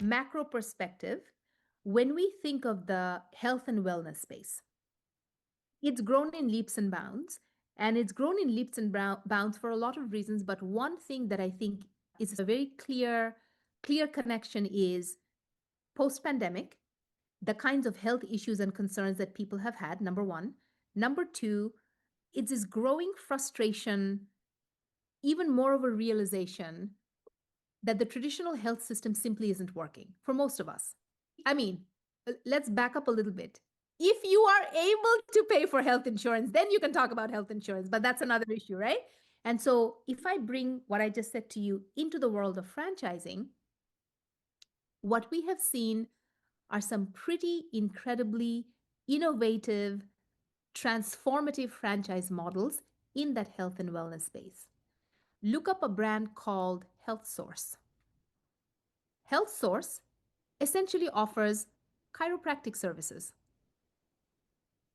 macro perspective, when we think of the health and wellness space, it's grown in leaps and bounds. And it's grown in leaps and bounds for a lot of reasons. But one thing that I think is a very clear connection is post-pandemic, the kinds of health issues and concerns that people have had, number one. Number two, it's this growing frustration, even more of a realization that the traditional health system simply isn't working for most of us. I mean, let's back up a little bit. If you are able to pay for health insurance, then you can talk about health insurance, but that's another issue, right? And so if I bring what I just said to you into the world of franchising, what we have seen are some pretty incredibly innovative, transformative franchise models in that health and wellness space. Look up a brand called Health Source. Health Source essentially offers chiropractic services.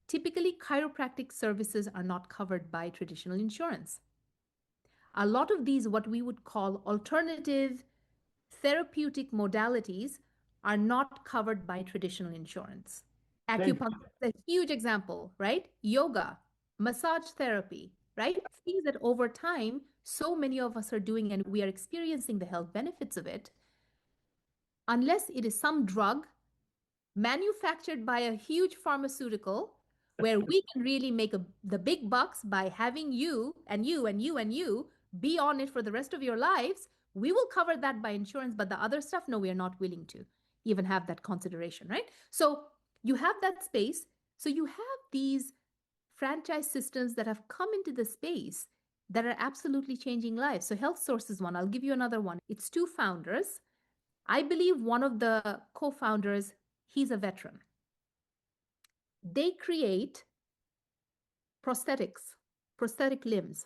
Typically, chiropractic services are not covered by traditional insurance. A lot of these, what we would call alternative therapeutic modalities, are not covered by traditional insurance. Acupuncture is a huge example, right? Yoga, massage therapy, right? Things that over time, so many of us are doing and we are experiencing the health benefits of it. Unless it is some drug manufactured by a huge pharmaceutical where we can really make the big bucks by having you and you and you and you be on it for the rest of your lives, we will cover that by insurance. But the other stuff, no, we are not willing to even have that consideration, right? So you have that space. So you have these franchise systems that have come into the space that are absolutely changing lives. So Health Source is one. I'll give you another one. It's two founders. I believe one of the co-founders, he's a veteran. They create prosthetics, prosthetic limbs.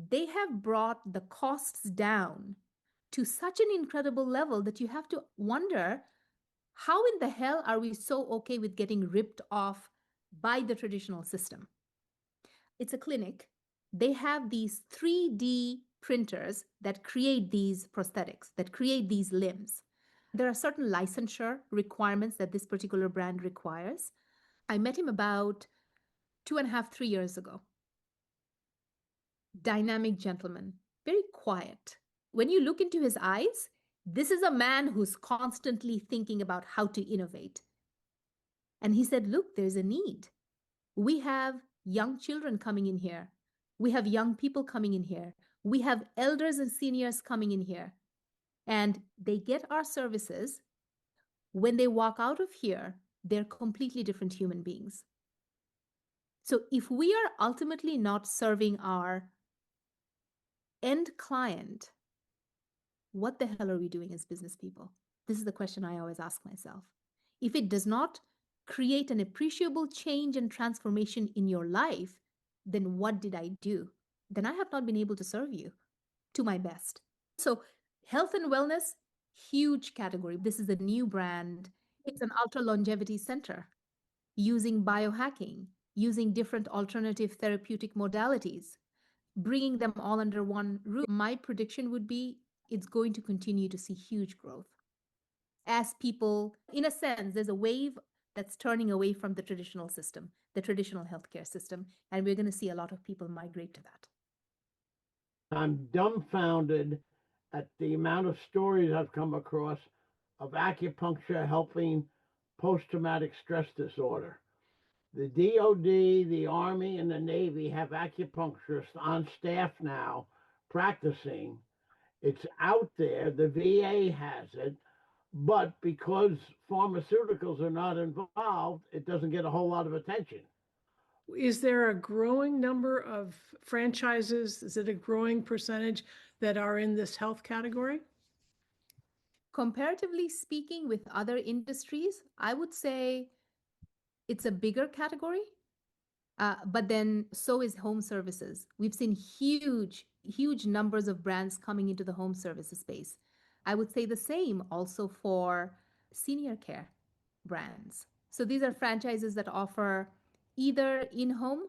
They have brought the costs down to such an incredible level that you have to wonder, how in the hell are we so okay with getting ripped off by the traditional system? It's a clinic. They have these 3D printers that create these prosthetics, that create these limbs. There are certain licensure requirements that this particular brand requires. I met him about 2.5, 3 years ago. Dynamic gentleman, very quiet. When you look into his eyes, this is a man who's constantly thinking about how to innovate. And he said, look, there's a need. We have young children coming in here. We have young people coming in here. We have elders and seniors coming in here. And they get our services. When they walk out of here, they're completely different human beings. So if we are ultimately not serving our end client, what the hell are we doing as business people? This is the question I always ask myself. If it does not create an appreciable change and transformation in your life, then what did I do? Then I have not been able to serve you to my best. So health and wellness, huge category. This is a new brand. It's an ultra longevity center using biohacking, using different alternative therapeutic modalities, bringing them all under one roof. My prediction would be it's going to continue to see huge growth. As people, in a sense, there's a wave that's turning away from the traditional system, the traditional healthcare system, and we're going to see a lot of people migrate to that. I'm dumbfounded at the amount of stories I've come across of acupuncture helping post-traumatic stress disorder. The DOD, the Army, and the Navy have acupuncturists on staff now practicing. It's out there. The VA has it. But because pharmaceuticals are not involved, it doesn't get a whole lot of attention. Is there a growing number of franchises? Is it a growing percentage that are in this health category? Comparatively speaking with other industries, I would say it's a bigger category, but then so is home services. We've seen huge numbers of brands coming into the home services space. I would say the same also for senior care brands. So these are franchises that offer either in-home,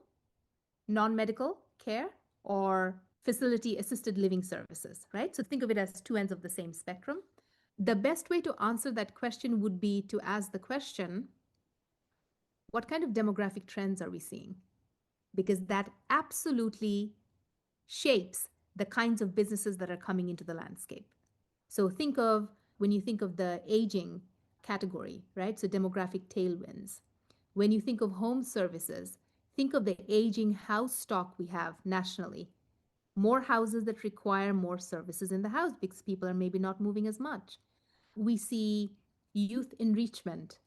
non-medical care or facility assisted living services, right? So think of it as two ends of the same spectrum. The best way to answer that question would be to ask the question, what kind of demographic trends are we seeing? Because that absolutely shapes the kinds of businesses that are coming into the landscape. So think of, when you think of the aging category, right? So demographic tailwinds. When you think of home services, think of the aging house stock we have nationally. More houses that require more services in the house because people are maybe not moving as much. We see youth enrichment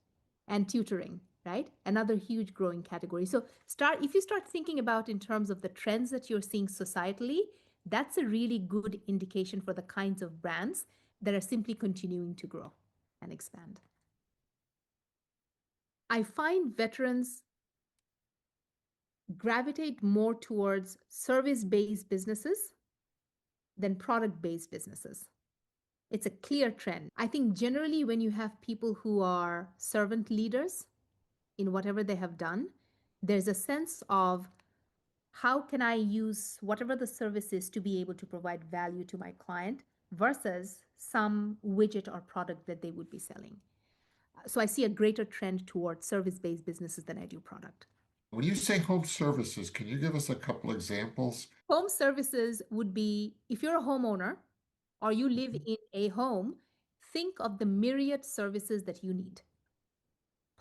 and tutoring, right? Another huge growing category. So if you start thinking about in terms of the trends that you're seeing societally, that's a really good indication for the kinds of brands that are simply continuing to grow and expand. I find veterans gravitate more towards service-based businesses than product-based businesses. It's a clear trend. I think generally when you have people who are servant leaders in whatever they have done, there's a sense of how can I use whatever the service is to be able to provide value to my client versus some widget or product that they would be selling. So I see a greater trend towards service-based businesses than I do product. When you say home services, can you give us a couple examples? Home services would be if you're a homeowner or you live in a home, think of the myriad services that you need.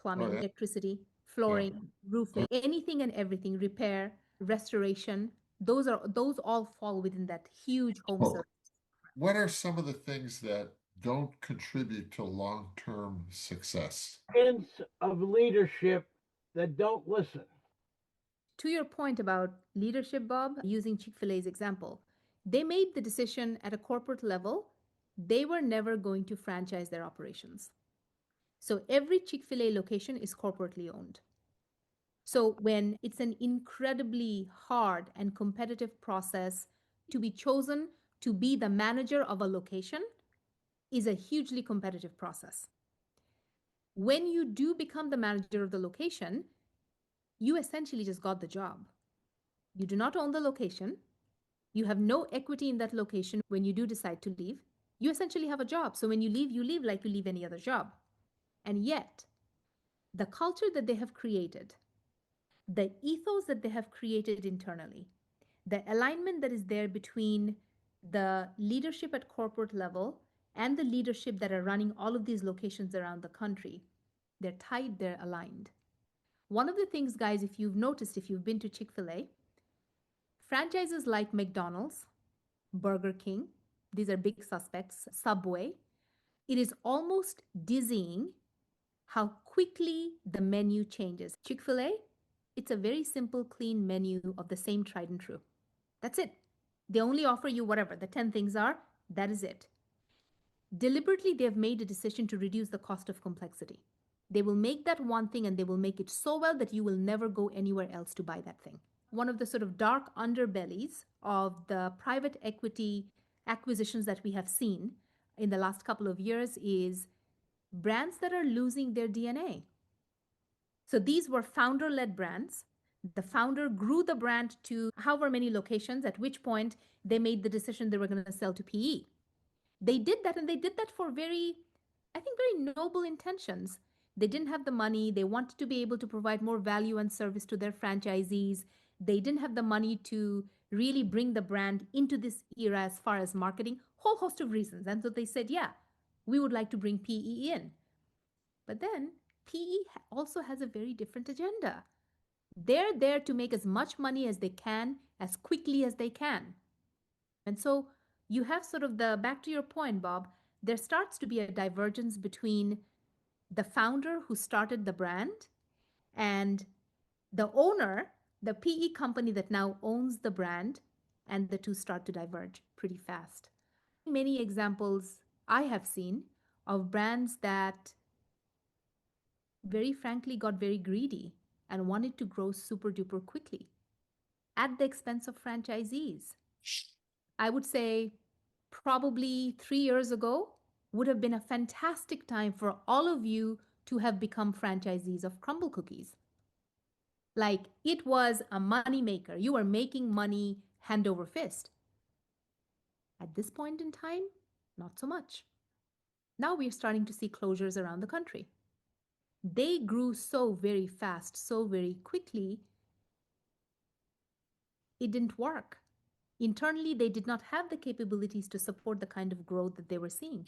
Plumbing, yeah. electricity, flooring, roofing, anything and everything, repair, restoration. Those all fall within that huge home Oh, service. what are some of the things that don't contribute to long-term success? Hints of leadership that don't listen. To your point about leadership, Bob, using Chick-fil-A's example, they made the decision at a corporate level, they were never going to franchise their operations. So every Chick-fil-A location is corporately owned. So when it's an incredibly hard and competitive process to be chosen to be the manager of a location is a hugely competitive process. When you do become the manager of the location, you essentially just got the job. You do not own the location. You have no equity in that location when you do decide to leave. You essentially have a job. So when you leave like you leave any other job. And yet, the culture that they have created, the ethos that they have created internally, the alignment that is there between the leadership at corporate level and the leadership that are running all of these locations around the country, they're tied, they're aligned. One of the things, guys, if you've noticed, if you've been to Chick-fil-A, franchises like McDonald's, Burger King, these are big suspects, Subway, it is almost dizzying how quickly the menu changes. Chick-fil-A, it's a very simple, clean menu of the same tried and true. That's it. They only offer you whatever the 10 things are, that is it. Deliberately, they've made a decision to reduce the cost of complexity. They will make that one thing and they will make it so well that you will never go anywhere else to buy that thing. One of the sort of dark underbellies of the private equity acquisitions that we have seen in the last couple of years is brands that are losing their DNA. So these were founder-led brands. The founder grew the brand to however many locations, at which point they made the decision they were going to sell to PE. They did that, and they did that for very noble intentions. They didn't have the money. They wanted to be able to provide more value and service to their franchisees. They didn't have the money to really bring the brand into this era as far as marketing, whole host of reasons. And so they said, yeah, we would like to bring PE in. But then PE also has a very different agenda. They're there to make as much money as they can, as quickly as they can. And so you have sort of back to your point, Bob, there starts to be a divergence between the founder who started the brand and the owner, the PE company that now owns the brand, and the two start to diverge pretty fast. Many examples I have seen of brands that very frankly got very greedy and wanted to grow super duper quickly at the expense of franchisees. I would say probably 3 years ago would have been a fantastic time for all of you to have become franchisees of Crumble Cookies. Like it was a money maker. You were making money hand over fist. At this point in time, not so much. Now we're starting to see closures around the country. They grew so very fast, so very quickly, it didn't work. Internally, they did not have the capabilities to support the kind of growth that they were seeing.